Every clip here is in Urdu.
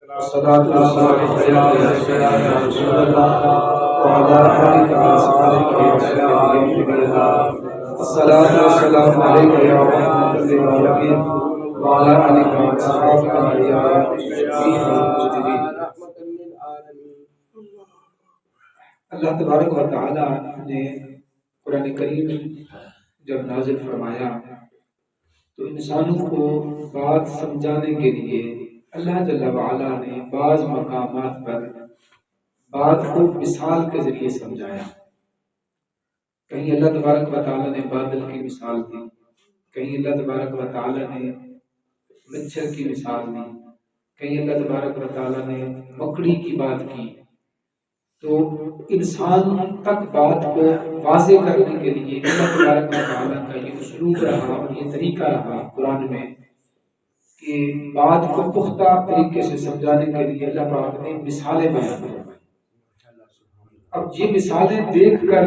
الصلاة والسلام على رسول الله وعلى آله وصحبه وسلم. الصلاة والسلام عليك يا محمد الأمين وعلى آلك وأصحابك يا شفيع المذنبين. اللہ تبارک و تعالی نے قرآن کریم جب نازل فرمایا تو انسانوں کو بات سمجھانے کے لیے اللہ جل وعلا نے بعض مقامات پر بات کو مثال کے ذریعے سمجھایا. کہیں اللہ تبارک و تعالی نے بادل کی مثال دی، کہیں اللہ تبارک و تعالی نے مچھر کی مثال دی، کہیں اللہ تبارک و تعالی نے مکڑی کی بات کی. تو انسان تک بات کو واضح کرنے کے لیے اللہ تبارک و تعالی کا یہ اسلوب رہا اور یہ طریقہ رہا قرآن میں کہ بات کو پختہ طریقے سے سمجھانے کے لیے اللہ پاک نے مثالیں بیان فرمائی. اب یہ مثالیں دیکھ کر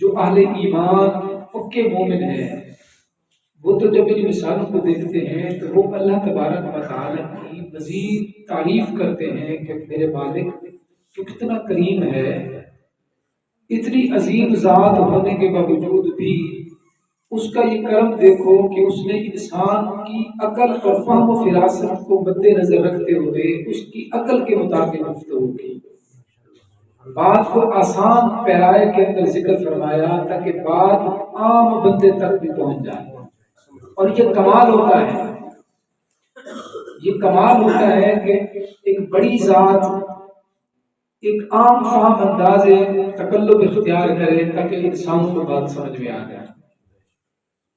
جو اہل ایمان پکے مومن ہیں وہ تو جب ان مثالوں کو دیکھتے ہیں تو وہ اللہ تبارک و تعالی کی مزید تعریف کرتے ہیں کہ میرے مالک جو کتنا کریم ہے، اتنی عظیم ذات ہونے کے باوجود بھی اس کا یہ کرم دیکھو کہ اس نے انسان کی عقل اور فہم و فراست کو مد نظر رکھتے ہوئے اس کی عقل کے مطابق گفتگو کی. بات کو آسان پیرائے کے اندر ذکر فرمایا تاکہ بات عام بندے تک بھی پہنچ جائے. اور یہ کمال ہوتا ہے، یہ کمال ہوتا ہے کہ ایک بڑی ذات ایک عام فہم انداز تکلف اختیار کرے تاکہ انسانوں کو بات سمجھ میں آ جائے.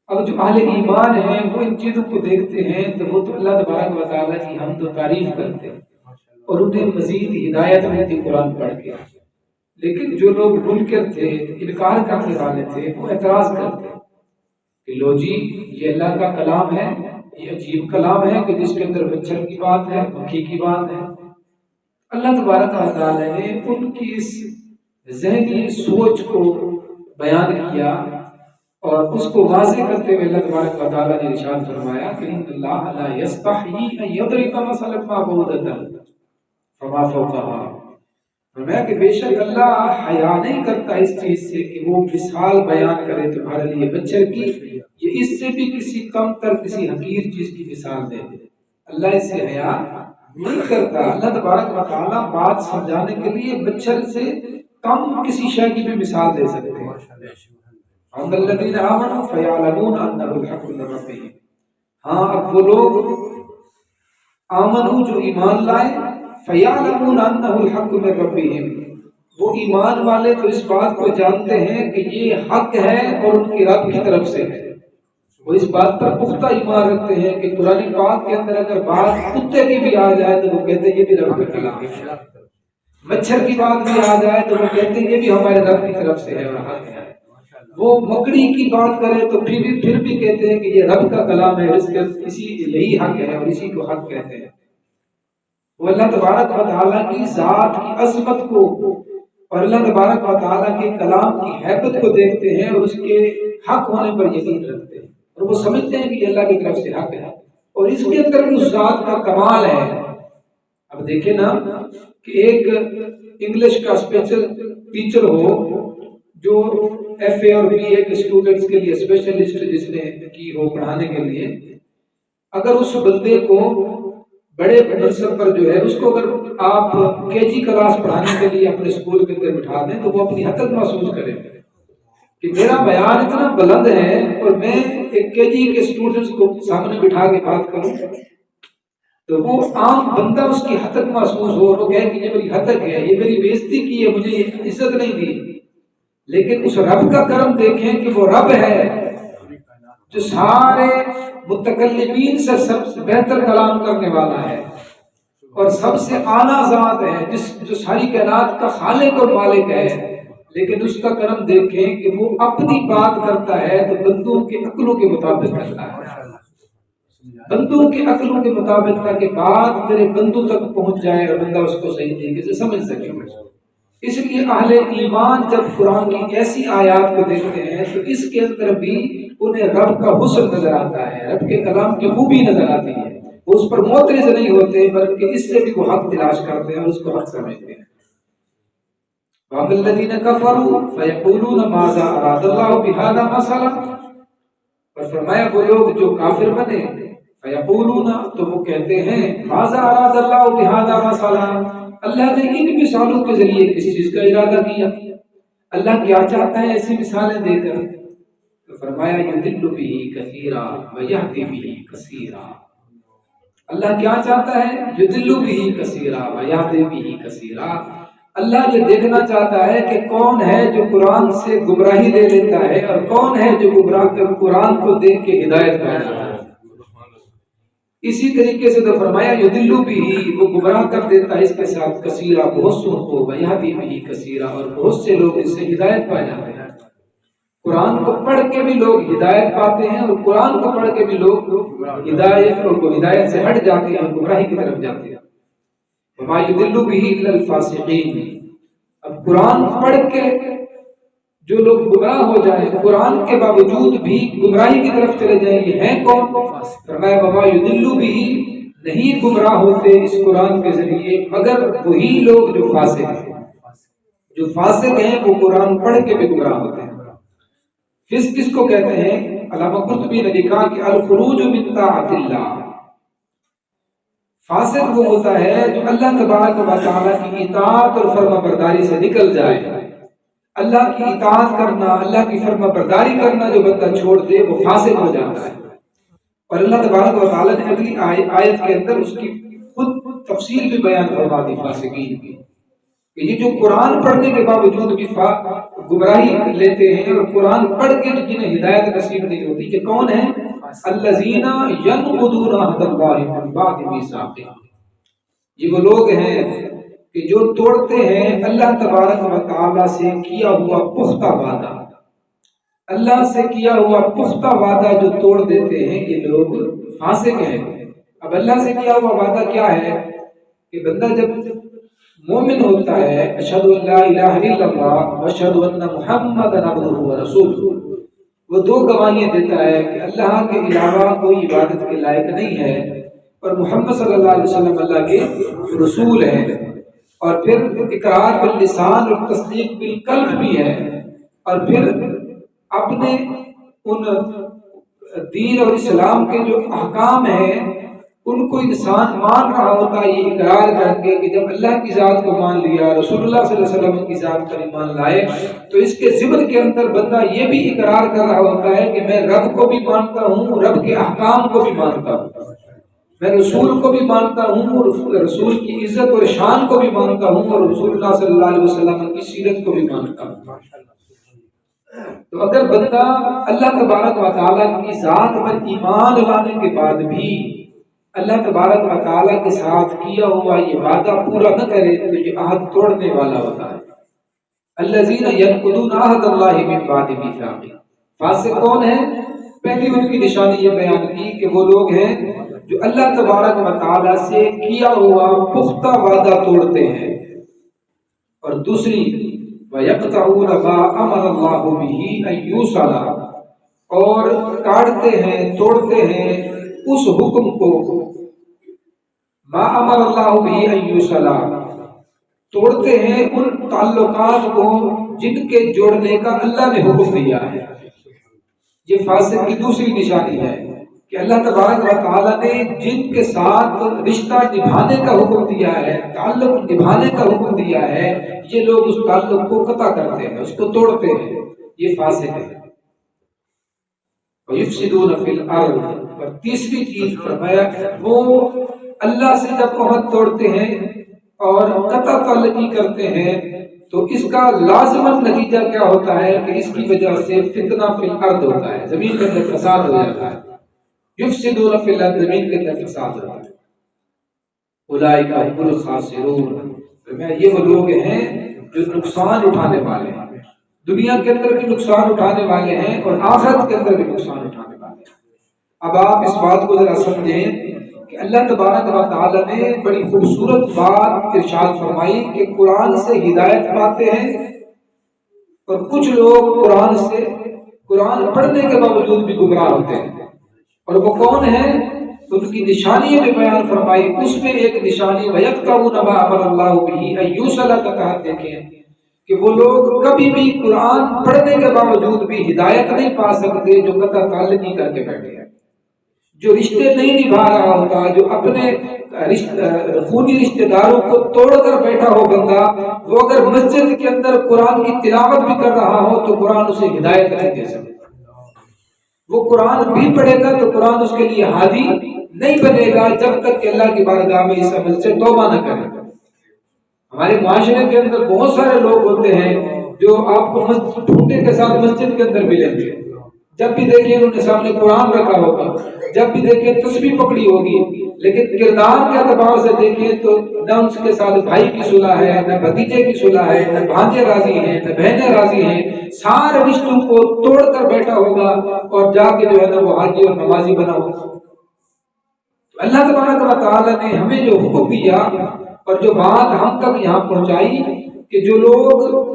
اب جو اہل ایمان ہیں وہ ان چیزوں کو دیکھتے ہیں تو وہ تو اللہ تبارک و تعالیٰ کی حمد و تعریف کرتے ہیں اور انہیں مزید ہدایت ملتی قرآن پڑھ کے. لیکن جو لوگ منکر تھے، انکار کرنے والے تھے، وہ اعتراض کرتے کہ لو جی یہ اللہ کا کلام ہے، یہ عجیب کلام ہے کہ جس کے اندر مچھر کی بات ہے، مکھی کی بات ہے. اللہ تبارک و تعالیٰ نے ان کی اس ذہنی سوچ کو بیان کیا اور اس کو واضح کرتے ہوئے اللہ تبارک و تعالیٰ نے ارشاد فرمایا کہ ان اللہ لا یستحیی ان یضرب مثلا ما بعوضۃ فما فوقها. فرمایا کہ بے شک اللہ حیا نہیں کرتا اس چیز سے کہ وہ مثال بیان کرے تمہارے لیے مچھر کی، یہ اس سے بھی کسی کم تر کسی حقیر چیز کی مثال دے. اللہ اس سے حیا نہیں کرتا. اللہ تبارک و تعالیٰ بات سمجھانے کے لیے مچھر سے کم کسی شے کی بھی مثال دے سکتے ہیں. عند الذين آمنوا فيعلمون انه الحق من ربهم. ہاں اب وہ لوگ آمنوا جو ایمان لائے، فيعلمون انه الحق من ربهم، وہ ایمان والے تو اس بات کو جانتے ہیں کہ یہ حق ہے اور ان کی رب کی طرف سے ہے. وہ اس بات پر پختہ ایمان رکھتے ہیں کہ قرآن پاک کے اندر اگر بات کتے کی بھی آ جائے تو وہ کہتے ہیں یہ بھی رب کا کلام ہے. مچھر کی بات بھی آ جائے تو وہ کہتے ہیں یہ بھی ہمارے رب کی طرف سے ہے اور حق ہے. وہ مکڑی کی بات کرے تو پھر بھی کہتے ہیں کہ یہ رب کا کلام ہے، اس کے اسی یہی حق ہے اور اسی کو حق کہتے ہیں. وہ اللہ تبارک و تعالیٰ کی ذات کی عظمت کو اور اللہ تبارک و تعالیٰ کے کلام کی حیبت کو دیکھتے ہیں اور اس کے حق ہونے پر یقین رکھتے ہیں اور وہ سمجھتے ہیں کہ یہ اللہ کی طرف سے حق ہے اور اس کے اندر اس ذات کا کمال ہے. اب دیکھیں نا کہ ایک انگلش کا اسپیشل ٹیچر ہو جو ایف اے اور بی اے کے اسٹوڈنٹس کے لیے اسپیشلسٹ جس نے کی ہو پڑھانے کے لیے، اگر اس بندے کو بڑے منصب پر جو ہے اس کو اگر آپ کے جی کلاس پڑھانے کے لیے اپنے اسکول کے اندر بٹھا دیں تو وہ اپنی حقیقت محسوس کرے کہ میرا بیان اتنا بلند ہے اور میں ایک کے جی کے اسٹوڈنٹس کو سامنے بٹھا کے بات کروں تو وہ عام بندہ اس کی حقیقت محسوس ہو اور وہ کہے کہ یہ میری حقیقت ہے، یہ میری بےزتی کی ہے، مجھے عزت نہیں دی. لیکن اس رب کا کرم دیکھیں کہ وہ رب ہے جو سارے متکلمین سے سب سے بہتر کلام کرنے والا ہے اور سب سے اعلیٰ ذات ہے جو ساری کائنات کا خالق اور مالک ہے. لیکن اس کا کرم دیکھیں کہ وہ اپنی بات کرتا ہے تو بندوں کے عقلوں کے مطابق کرتا ہے، بندوں کے عقلوں کے مطابق تاکہ بات میرے بندوں تک پہنچ جائے اور بندہ اس کو صحیح طریقے سے سمجھ سکے. اس لیے اہل ایمان جب قرآن کی ایسی آیات کو دیکھتے ہیں تو اس کے اندر بھی انہیں رب کا حسن نظر آتا ہے، رب کے کلام کی خوبی نظر آتی ہے. وہ اس پر معترض نہیں ہوتے بلکہ اس سے بھی وہ حق تلاش کرتے ہیں اور اس کو حق سمجھتے ہیں. وَأَمَّا الَّذِينَ كَفَرُوا فَيَقُولُونَ مَاذَا أَرَادَ اللَّهُ بِهَذَا مَثَلًا. اور فرمایا وہ لوگ جو کافر بنے فَيَقُولُونَ تو وہ کہتے ہیں مَاذَا أَرَادَ اللَّهُ بِهَذَا مَثَلًا، اللہ نے ان مثالوں کے ذریعے کس چیز کا ارادہ کیا، اللہ کیا چاہتا ہے ایسی مثالیں دے کر. تو فرمایا يُضِلُّ بِهِ كَثِيرًا وَيَهْدِي بِهِ كَثِيرًا. اللہ کیا چاہتا ہے يُضِلُّ بِهِ كَثِيرًا وَيَهْدِي بِهِ كَثِيرًا. اللہ یہ دیکھنا چاہتا ہے کہ کون ہے جو قرآن سے گمراہی لے لیتا ہے اور کون ہے جو قرآن کو دیکھ کے ہدایت پا جاتا ہے. اسی طریقے سے تو فرمایا یضل بھی، وہ گمراہ کر دیتا ہے اس کے ساتھ کثیرہ بہت سو کو، ویہدی بھی کثیرہ اور بہت سے لوگ اس سے ہدایت پا جاتے ہیں. قرآن کو پڑھ کے بھی لوگ ہدایت پاتے ہیں اور قرآن کو پڑھ کے بھی لوگ ہدایت سے ہٹ جاتے ہیں، گمراہی کی طرف جاتے ہیں. وما یضل به الا الفاسقین. اب قرآن پڑھ کے جو لوگ گمراہ ہو جائیں، قرآن کے باوجود بھی گمراہی کی طرف چلے جائیں، یہ ہیں کون؟ فرمایا وما یضل به، نہیں گمراہ ہوتے اس قرآن کے ذریعے مگر وہی لوگ جو فاسق ہیں. جو فاسق ہیں وہ قرآن پڑھ کے بھی گمراہ ہوتے ہیں. فسق کس کو کہتے ہیں؟ علامہ قرطبی نے لکھا کہ الخروج من طاعت اللہ. فاسق وہ ہوتا ہے جو اللہ تبارک و تعالیٰ کی اطاعت اور فرما برداری سے نکل جائے. اللہ کی اطاعت کرنا، اللہ کی فرما برداری کرنا جو بندہ چھوڑ دے وہ فاسق ہو جاتا ہے. اور اللہ تبارک و تعالیٰ نے اگلی آیت کے اندر اس کی خود تفصیل بھی بیان فرما دی فاسقین کی، کہ یہ جو قرآن پڑھنے کے باوجود بھی گمراہی لیتے ہیں اور قرآن پڑھ کے جنہیں ہدایت نصیب نہیں ہوتی، کہ کون ہیں؟ الذین ینقضون عہد اللہ من بعد میثاقہ. یہ وہ لوگ ہیں کہ جو توڑتے ہیں اللہ تبارک و تعالی سے کیا ہوا پختہ وعدہ. اللہ سے کیا ہوا پختہ وعدہ جو توڑ دیتے ہیں یہ لوگ فاسق ہیں. اب اللہ سے کیا ہوا وعدہ کیا ہے؟ کہ بندہ جب مومن ہوتا ہے اشہد ان لا الہ الا اللہ واشہد ان محمدا عبدہ ورسولہ، وہ دو گواہیاں دیتا ہے کہ اللہ کے علاوہ کوئی عبادت کے لائق نہیں ہے اور محمد صلی اللہ علیہ وسلم اللہ کے رسول ہیں. اور پھر اقرار باللسان اور تصدیق بالقلب بھی ہے. اور پھر اپنے ان دین اور اسلام کے جو احکام ہیں ان کو انسان مان رہا ہوتا ہے، یہ اقرار کر کے کہ جب اللہ کی ذات کو مان لیا، رسول اللہ صلی اللہ علیہ وسلم کی ذات پر ایمان لائے، تو اس کے ضمن کے اندر بندہ یہ بھی اقرار کر رہا ہوتا ہے کہ میں رب کو بھی مانتا ہوں، رب کے احکام کو بھی مانتا ہوں، میں رسول کو بھی مانتا ہوں اور رسول کی عزت اور شان کو بھی مانتا ہوں اور رسول اللہ صلی اللہ علیہ وسلم کی سیرت کو بھی مانتا ہوں. تو اگر بندہ اللہ تبارک و تعالیٰ کی ذات پر ایمان لانے کے بعد بھی اللہ تبارک و تعالیٰ کے ساتھ کیا ہوا یہ وعدہ پورا نہ کرے تو یہ عہد توڑنے والا ہوتا ہے. الذین ینقضون عہد اللہ من بعد میثاقہ. فاسق کون ہے؟ پہلی ان کی نشانی یہ بیان کی کہ وہ لوگ ہیں جو اللہ تبارک و تعالیٰ سے کیا ہوا پختہ وعدہ توڑتے ہیں. اور دوسری وَيَقْطَعُونَ مَا أَمَرَ اللَّهُ بِهِ أَن يُوصَلَ، اور کاٹتے ہیں توڑتے ہیں اس حکم کو، ما امر اللہ بھی ان یوصل، توڑتے ہیں ان تعلقات کو جن کے جوڑنے کا اللہ نے حکم دیا ہے. یہ فاسق کی دوسری نشانی ہے کہ اللہ تبارک و تعالیٰ نے جن کے ساتھ رشتہ نبھانے کا حکم دیا ہے، تعلق نبھانے کا حکم دیا ہے، یہ لوگ اس تعلق کو قطع کرتے ہیں، اس کو توڑتے ہیں، یہ فاسق ہے. وَيُفْسِدُونَ فِي الْأَرْضِ. اور تیسری چیز فرمایا وہ اللہ سے جب عہد توڑتے ہیں اور قطع تعلقی کرتے ہیں تو اس کا لازماً نتیجہ کیا ہوتا ہے کہ اس کی وجہ سے فتنہ فی الارض ہوتا ہے، زمین کے اندر فساد ہو جاتا ہے. یفسدون فی الارض، زمین کے اندر فساد ہوتا ہے. اولئک هم الخاسرون. یہ وہ لوگ ہیں جو نقصان اٹھانے والے ہیں، دنیا کے اندر بھی نقصان اٹھانے والے ہیں اور آخرت کے اندر بھی نقصان اٹھانے والے ہیں. اب آپ اس بات کو ذرا سمجھیں کہ اللہ تبارک و تعالیٰ نے بڑی خوبصورت بات ارشاد فرمائی کہ قرآن سے ہدایت پاتے ہیں اور کچھ لوگ قرآن پڑھنے کے باوجود بھی گمراہ ہوتے ہیں. اور وہ کون ہیں؟ ان کی نشانیاں بھی بیان فرمائی. اس میں ایک نشانی وَيَقْطَعُونَ مَا أَمَرَ اللَّهُ بِهِ أَن يُوصَلَ کا کہا دیکھیں کہ وہ لوگ کبھی بھی قرآن پڑھنے کے باوجود بھی ہدایت نہیں پا سکتے جو قطع تعلقی کر کے بیٹھے ہیں، جو رشتے نہیں نبھا رہا ہوتا، جو اپنے خونی رشتہ داروں کو توڑ کر بیٹھا ہو بندہ، وہ اگر مسجد کے اندر قرآن کی تلاوت بھی کر رہا ہو تو قرآن اسے ہدایت نہیں دے سکتا. وہ قرآن بھی پڑھے گا تو قرآن اس کے لیے ہادی نہیں بنے گا جب تک کہ اللہ کی بارگاہ میں اس عمل سے توبہ نہ کرے. ہمارے معاشرے کے اندر بہت سارے لوگ ہوتے ہیں جو آپ کو ٹھوٹے کے ساتھ مسجد کے اندر ملیں گے، جب بھی دیکھیں انہوں نے سامنے قرآن رکھا ہوگا، جب بھی دیکھیں تسبیح پکڑی ہوگی، لیکن کردار کے اعتبار سے دیکھیں تو نہ اس کے ساتھ بھائی کی صلح ہے، نہ بھتیجے کی صلح ہے، نہ بھانجے راضی ہیں، نہ بہنیں راضی ہیں، سارے رشتوں کو توڑ کر بیٹھا ہوگا اور جا کے جو ہے نا وہ حاجی اور نمازی بنا ہوگا. اللہ تبارک و تعالی نے ہمیں جو حکم دیا اور جو بات ہم تک یہاں پہنچائی کہ جو لوگ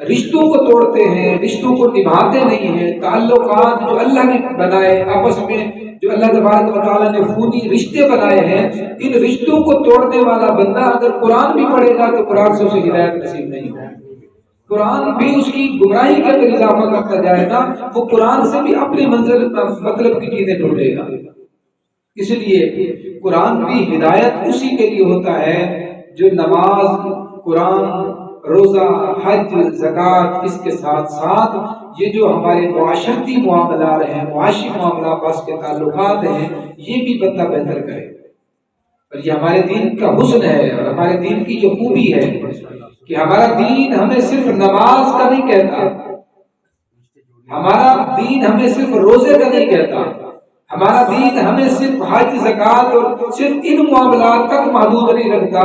رشتوں کو توڑتے ہیں، رشتوں کو نبھاتے نہیں ہیں، تعلقات جو اللہ نے بنائے آپس میں، جو اللہ تبارک و تعالی نے خونی رشتے بنائے ہیں، ان رشتوں کو توڑنے والا بندہ اگر قرآن بھی پڑھے گا تو قرآن سے اسے ہدایت نصیب نہیں ہوگی. قرآن بھی اس کی گمراہی کے اندر اضافہ کرتا جائے گا، وہ قرآن سے بھی اپنی منزل مطلب کی چیزیں ڈھونڈے گا. اس لیے قرآن بھی ہدایت اسی کے لیے ہوتا ہے جو نماز، قرآن، روزہ، حج، زکوٰۃ، اس کے ساتھ ساتھ یہ جو ہمارے معاشرتی معاملات ہیں، معاشی معاملات، پاس کے تعلقات ہیں، یہ بھی بندہ بہتر کرے. اور یہ ہمارے دین کا حسن ہے اور ہمارے دین کی جو خوبی ہے کہ ہمارا دین ہمیں صرف نماز کا نہیں کہتا، ہمارا دین ہمیں صرف روزے کا نہیں کہتا، ہمارا دین ہمیں صرف حج، زکوٰۃ اور صرف ان معاملات تک محدود نہیں رکھتا،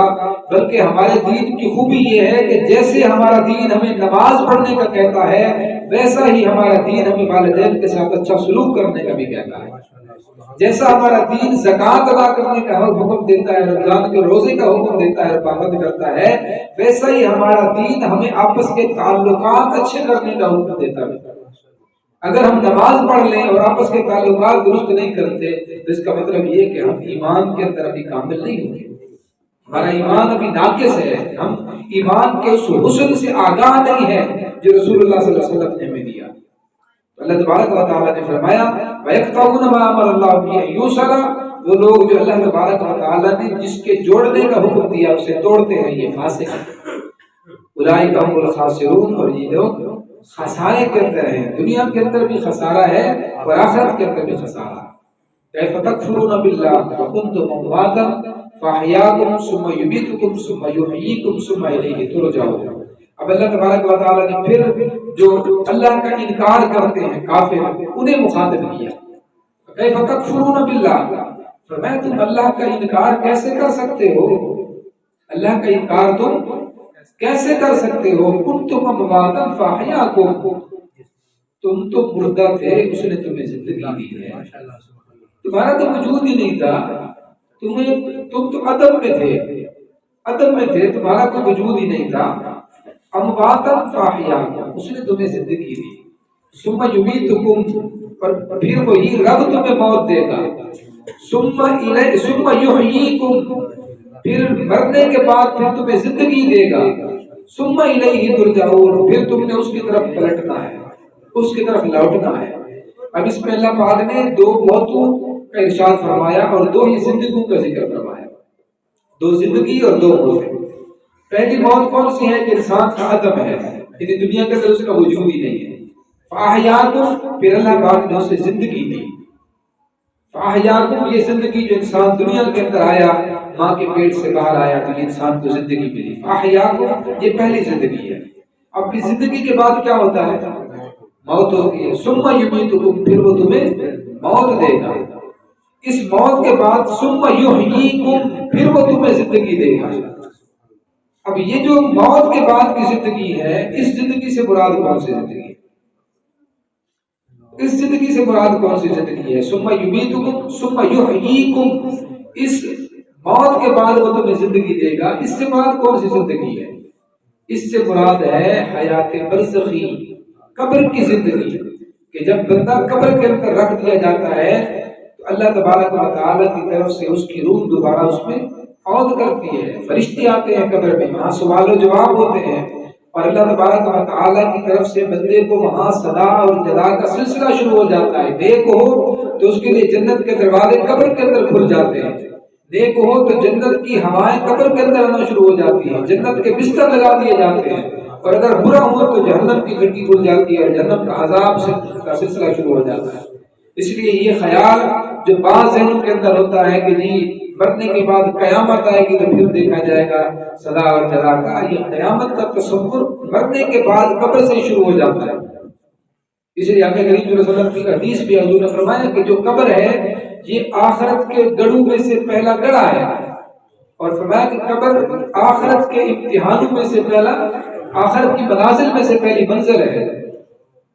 بلکہ ہمارے دین کی خوبی یہ ہے کہ جیسے ہمارا دین ہمیں نماز پڑھنے کا کہتا ہے، ویسا ہی ہمارا دین ہمیں والدین کے ساتھ اچھا سلوک کرنے کا بھی کہتا ہے. جیسا ہمارا دین زکوٰۃ ادا کرنے کا حکم دیتا ہے، رمضان کے روزے کا حکم دیتا ہے، پابند کرتا ہے، ویسا ہی ہمارا دین ہمیں آپس کے تعلقات اچھے کرنے کا حکم دیتا ہے. اگر ہم نماز پڑھ لیں اور آپس کے تعلقات درست نہیں کرتے تو اس کا مطلب یہ کہ ہم ایمان کے اندر ابھی کامل نہیں ہوں گے، ہمارا ایمان ابھی ناقص ہے، ہم ایمان کے اس حسن سے آگاہ نہیں ہے جو رسول اللہ صلی اللہ علیہ وسلم نے ہمیں دیا. اللہ تبارک و تعالیٰ نے فرمایا وَيَقْطَعُونَ مَا أَمَرَ اللَّهُ بِهِ أَن يُوصَلَ، وہ لوگ جو اللہ تبارک و تعالیٰ نے جس کے جوڑنے کا حکم دیا اسے توڑتے ہیں، یہ فاسق ہیں. اولئک هم الخاسرون، اور یہ لوگ خسارے کے اندر ہیں، دنیا کے اندر بھی خسارہ ہے اور آخرت کے اندر بھی خسارہ. کیف تکفرون باللہ وکنتم امواتا فاحیاکم ثم یمیتکم ثم یحییکم ثم الیہ ترجعون. اب اللہ تبارک و تعالیٰ نے پھر جو اللہ کا انکار کرتے ہیں کافر، انہیں مخاطب کیا. کیف تکفرون باللہ، فرمایا تم اللہ کا انکار کیسے کر سکتے ہو، اللہ کا انکار تم کیسے کر سکتے ہو. کنتم امواتا فاحیاکم، تم تو مردہ تھے، اس نے تمہیں زندگی دی ہے، تمہارا تو وجود ہی نہیں تھا، تم تو عدم میں تھے، عدم میں تھے، تمہارا کوئی وجود ہی نہیں تھا. امواتا فاحیاکم، اس نے تمہیں زندگی دی. ثم یمیتکم، اور پھر وہی رب تمہیں موت دے گا. ثم یحییکم، پھر مرنے کے بعد پھر تمہیں زندگی دے گا. ثم الیہ ترجعون، پھر تم نے اس کی طرف پلٹنا ہے، اس کی طرف لوٹنا ہے. اب اس میں اللہ پاک نے دو موتوں کا ارشاد فرمایا اور دو ہی زندگیوں کا ذکر فرمایا، دو زندگی اور دو موت. پہلی موت کون سی ہے کہ انسان کا عدم ہے، یعنی دنیا کے اندر اس کا وجود ہی نہیں ہے. فاحیاکم، پھر اللہ پاک نے اسے زندگی دی. فاحیاکم، یہ زندگی جو انسان دنیا کے اندر آیا، ماں کے پیٹ سے باہر آیا تو یہ انسان کو زندگی ملی. فاحیاکم، یہ پہلی زندگی ہے. اب اس زندگی کے بعد کیا ہوتا ہے؟ موت ہوتی ہے. ثم یمیتکم، پھر وہ تمہیں موت دے گا. اس موت کے بعد ثم یحییکم، پھر وہ تمہیں زندگی دے گا. اب یہ جو موت کے بعد کی زندگی ہے، اس زندگی سے مراد کون سی زندگی ہے؟ اس زندگی سے مراد کون سی زندگی ہے؟ ثم یمیتکم ثم یحییکم، اس موت کے بعد وہ تمہیں زندگی دے گا. اس سے مراد کون سی زندگی ہے؟ اس سے مراد ہے حیات برزخی، قبر کی زندگی. کہ جب بندہ قبر کے اندر رکھ دیا جاتا ہے تو اللہ تبارک و تعالیٰ کی طرف سے اس کی روح دوبارہ اس میں عود کرتی ہے، فرشتے آتے ہیں قبر میں، وہاں سوال و جواب ہوتے ہیں، اور اللہ تبارک و تعالیٰ کی طرف سے بندے کو وہاں صدا اور جزا کا سلسلہ شروع ہو جاتا ہے۔ نیک ہو تو اس کے لیے جنت کے دروازے قبر کے اندر کھل جاتے ہیں، نیک ہو تو جنت کی ہوائیں قبر کے اندر آنا شروع ہو جاتی ہیں، جنت کے بستر لگا دیے جاتے ہیں، اور اگر برا ہو تو جہنم کی کھڑکی کھل جاتی ہے اور جہنم کا عذاب کا سلسلہ شروع ہو جاتا ہے۔ اس لیے یہ خیال جو بعض ذہنوں کے اندر ہوتا ہے کہ جی مرنے کے بعد قیامت آئے گی تو پھر دیکھا جائے گا سزا اور جزا کا، یہ قیامت کا تصور مرنے کے بعد قبر سے شروع ہو جاتا ہے۔ اس لیے آقا کریم صلی اللہ علیہ وسلم کی حدیث بھی حضور نے فرمایا کہ جو قبر ہے یہ آخرت کے گڑھوں میں سے پہلا گڑھا ہے، اور فرمایا کہ قبر آخرت کے امتحانوں میں سے پہلا، آخرت کی منازل میں سے پہلی منزل ہے۔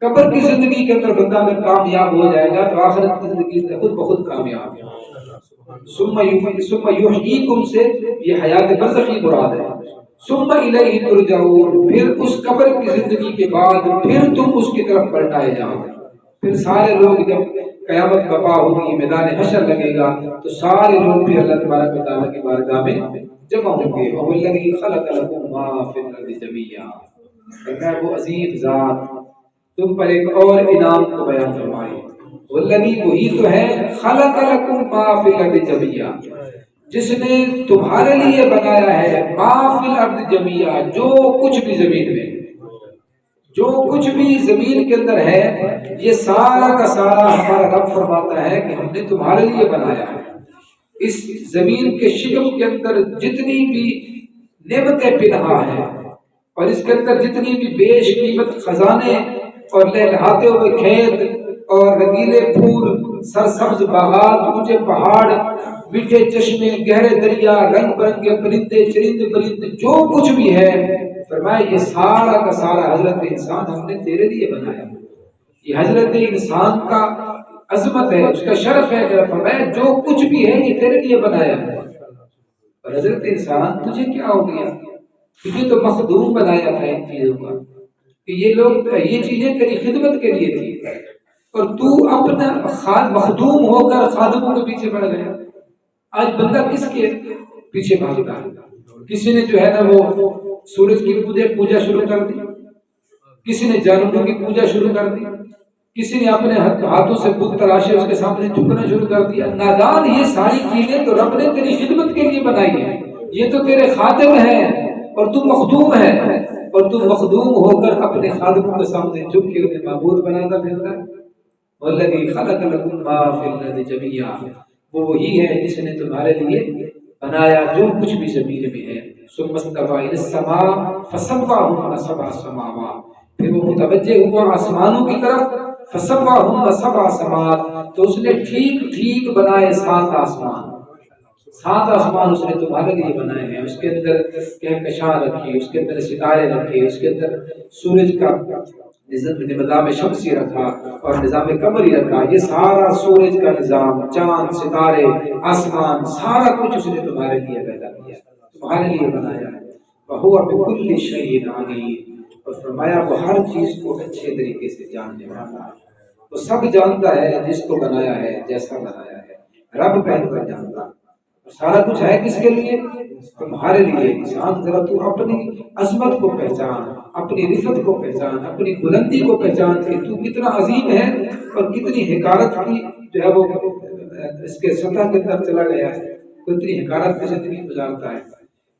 قبر کی زندگی کے اندر بندہ اگر کامیاب ہو جائے گا تو آخرت کی زندگی سے خود بخود کامیاب ہے۔ ثم یحییکم سے یہ حیات برزخی مراد ہے۔ ثم الیہ ترجعون، پھر اس قبر کی زندگی کے بعد پھر تم اس کی طرف پلٹائے جاؤ گے۔ پھر سارے لوگ جب قیامت برپا ہوگی، میدان حشر لگے گا، تو سارے لوگ پھر اللہ تبارک و تعالیٰ کی بارگاہ میں جمع ہوں گے۔ وَالَّذِي خَلَقَ لَكُم مَّا فِي الْأَرْضِ جَمِيعًا، وہ عظیم ذات تم پر ایک اور انعام کو بیان فرمائے۔ والذی، وہی تو ہے، خلق لکم ما فی الارض جميعا، جس نے تمہارے لیے بنایا ہے ما فی الارض جميعا، جو کچھ بھی زمین میں، جو کچھ بھی زمین کے اندر ہے، یہ سارا کا سارا ہمارا رب فرماتا ہے کہ ہم نے تمہارے لیے بنایا ہے۔ اس زمین کے شکم کے اندر جتنی بھی نعمتیں پنہا ہیں، اور اس کے اندر جتنی بھی بیش قیمت خزانے اور لہلہاتے ہوئے کھیت اور رنگیلے پھول، سرسبز باغات، اونچے پہاڑ، میٹھے چشمے، گہرے دریا، رنگ برنگے پرندے، چرند پرند، جو کچھ بھی ہے، فرمایا یہ سارا کا سارا حضرت انسان ہم نے تیرے لیے بنایا۔ یہ حضرت انسان کا عظمت ہے، اس کا شرف ہے کہ فرمایا جو کچھ بھی ہے یہ تیرے لیے بنایا ہے۔ اور حضرت انسان تجھے کیا ہو گیا؟ تجھے تو مخدوم بنایا تھا ان چیزوں کا، کہ یہ لوگ، یہ چیزیں تیری خدمت کے لیے تھی، اور تو اپنا مخدوم ہو کر خادموں کے پیچھے پڑ گیا۔ آج بندہ کس کے پیچھے بھاگتا ہے؟ کسی نے جو ہے نا وہ سورج کی پوجا شروع کر دی، کسی نے جانوروں کی پوجا شروع کر دی، کسی نے اپنے ہاتھوں سے بت تراشے اس کے سامنے جھکنا شروع کر دیا۔ نادان، یہ ساری چیزیں تو رب نے تیری خدمت کے لیے بنائی ہیں، یہ تو تیرے خادم ہیں اور تو مخدوم ہے، اور تو مخدوم ہو کر اپنے خادموں کے سامنے جھک کے انہیں معبود بناتا پھرتا ہے۔ والذی خلق لکم ما فی الارض جميعا، وہ وہی ہے جس نے تمہارے لیے بنایا جو کچھ بھی زمین میں ہے۔ ثم استوى الى السماء فسواهن سبع سماوات، پھر وہ متوجہ ہوا آسمانوں کی طرف، فسواهن سبع سماوات، تو اس نے ٹھیک ٹھیک بنائے 7 آسمان۔ 7 آسمان اس نے تمہارے لیے بنائے ہیں، اس کے اندر کہکشاں رکھی، اس کے اندر ستارے رکھے، اس کے اندر سورج کا نظام شمسی رکھا اور نظام قمری رکھا۔ یہ سارا سورج کا نظام، چاند، ستارے، آسمان، سارا کچھ اس نے تمہارے لیے پیدا کیا، تمہارے لیے بنایا ہے۔ وَهُوَ بِكُلِّ شَيْءٍ عَلِيمٌ، اور فرمایا وہ ہر چیز کو اچھے طریقے سے جاننے والا ہے، وہ سب جانتا ہے جس کو بنایا ہے، جیسا بنایا ہے، رب پہن کر جانتا ہے۔ سارا کچھ ہے کس کے لیے؟ تمہارے لیے۔ انسان ذرا تو اپنی عظمت کو پہچان، اپنی رفت کو پہچان، اپنی بلندی کو پہچان کہ تو کتنا عظیم ہے اور کتنی حقارت کی جو ہے وہ اس کے سطح کے اندر چلا گیا ہے، کتنی حقارت کی زندگی گزارتا ہے۔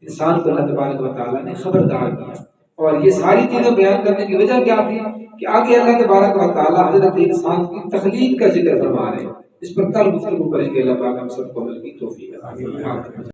انسان کو اللہ تبارک و تعالیٰ نے خبردار کیا، اور یہ ساری چیزیں بیان کرنے کی وجہ کیا تھی کہ آگے اللہ تبارک و تعالیٰ حضرت انسان کی تخلیق کا ذکر فرما رہے ہیں۔ اس پر کل گفتگو کریں گے۔ اللہ پاک ہم سب کو عمل کی توفیق عطا فرمائے۔